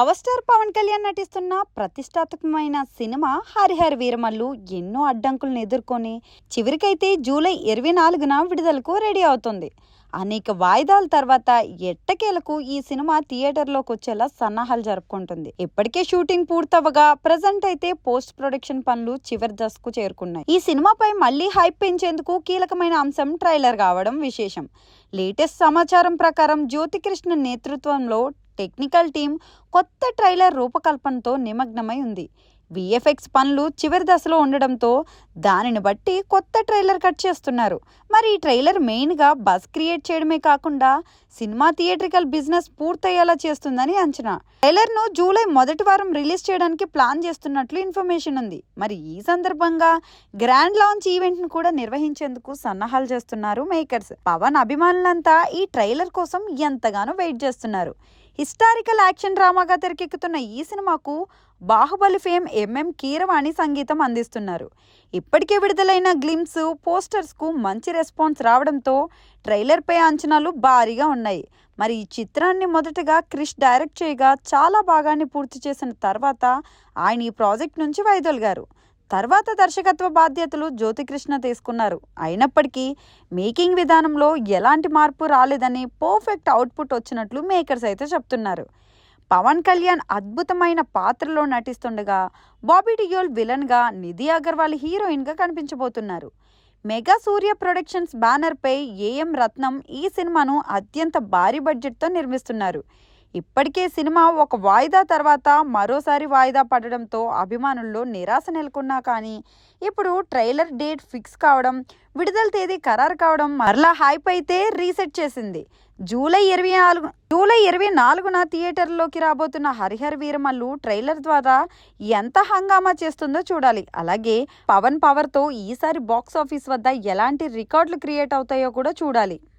Power star Pawan Kalyan నటిస్తున్న ప్రతిష్టాత్మకమైన cinema Harihara Veeramallu ఎన్నో అడ్డంకులను ఎదుర్కొని చివరికైతే జూలై 24న విడుదలకు రెడీ అవుతుంది. అనేక వాయిదాల తర్వాత ఎట్టకేలకు ఈ సినిమా థియేటర్లోకి వచ్చేలా సన్నాహాలు జరుపుకుంటుంది. ఇప్పటికే షూటింగ్ పూర్తవగా ప్రజెంట్ అయితే పోస్ట్ ప్రొడక్షన్ పనులు చివరి దశకు చేరుకున్నాయి. ఈ సినిమాపై మళ్లీ హైప్ పెంచేందుకు కీలకమైన అంశం ట్రైలర్ కావడం విశేషం. లేటెస్ట్ సమాచారం ప్రకారం జ్యోతికృష్ణ నేతృత్వంలో టెక్నికల్ టీం కొత్త ట్రైలర్ రూపకల్పనతో నిమగ్నమై ఉంది. విఎఫ్ఎక్స్ పనులు చివరి దశలో ఉండడంతో దానిని బట్టి కొత్త ట్రైలర్ కట్ చేస్తున్నారు. మరి ఈ ట్రైలర్ మెయిన్గా బజ్ క్రియేట్ చేయడమే కాకుండా సినిమా థియేట్రికల్ బిజినెస్ పూర్తయ్యేలా చేస్తుందని అంచనా. ట్రైలర్ను జూలై మొదటి వారం రిలీజ్ చేయడానికి ప్లాన్ చేస్తున్నట్లు ఇన్ఫర్మేషన్ ఉంది. మరి ఈ సందర్భంగా గ్రాండ్ లాంచ్ ఈవెంట్ను కూడా నిర్వహించేందుకు సన్నాహాలు చేస్తున్నారు మేకర్స్. పవన్ అభిమానులంతా ఈ ట్రైలర్ కోసం ఎంతగానో వెయిట్ చేస్తున్నారు. హిస్టారికల్ యాక్షన్ డ్రామాగా తెరకెక్కుతున్న ఈ సినిమాకు బాహుబలి ఫేమ్ ఎంఎం కీరవాణి సంగీతం అందిస్తున్నారు. ఇప్పటికే విడుదలైన గ్లిమ్స్, పోస్టర్స్కు మంచి రెస్పాన్స్ రావడంతో ట్రైలర్పై అంచనాలు భారీగా ఉన్నాయి. మరి ఈ చిత్రాన్ని మొదటగా క్రిష్ డైరెక్ట్ చేయగా చాలా భాగాన్ని పూర్తి చేసిన తర్వాత ఆయన ఈ ప్రాజెక్ట్ నుంచి వైదొలిగారు. తర్వాత దర్శకత్వ బాధ్యతలు జ్యోతికృష్ణ తీసుకున్నారు. అయినప్పటికీ మేకింగ్ విధానంలో ఎలాంటి మార్పు రాలేదని పర్ఫెక్ట్ అవుట్పుట్ వచ్చినట్లు మేకర్స్ అయితే చెప్తున్నారు. పవన్ కళ్యాణ్ అద్భుతమైన పాత్రలో నటిస్తుండగా బాబీ డియోల్ విలన్గా, నిధి అగర్వాల్ హీరోయిన్గా కనిపించబోతున్నారు. మెగా సూర్య ప్రొడక్షన్స్ బ్యానర్పై ఏఎం రత్నం ఈ సినిమాను అత్యంత భారీ బడ్జెట్తో నిర్మిస్తున్నారు. ఇప్పటికే సినిమా ఒక వాయిదా తర్వాత మరోసారి వాయిదా పడడంతో అభిమానుల్లో నిరాశ నెలకొన్నా కానీ ఇప్పుడు ట్రైలర్ డేట్ ఫిక్స్ కావడం, విడుదల తేదీ ఖరారు కావడం మరలా హైప్ అయితే రీసెట్ చేసింది. జూలై 24న థియేటర్లోకి రాబోతున్న హరిహర వీరమల్లు ట్రైలర్ ద్వారా ఎంత హంగామా చేస్తుందో చూడాలి. అలాగే పవన్ పవర్తో ఈసారి బాక్స్ ఆఫీస్ వద్ద ఎలాంటి రికార్డులు క్రియేట్ అవుతాయో కూడా చూడాలి.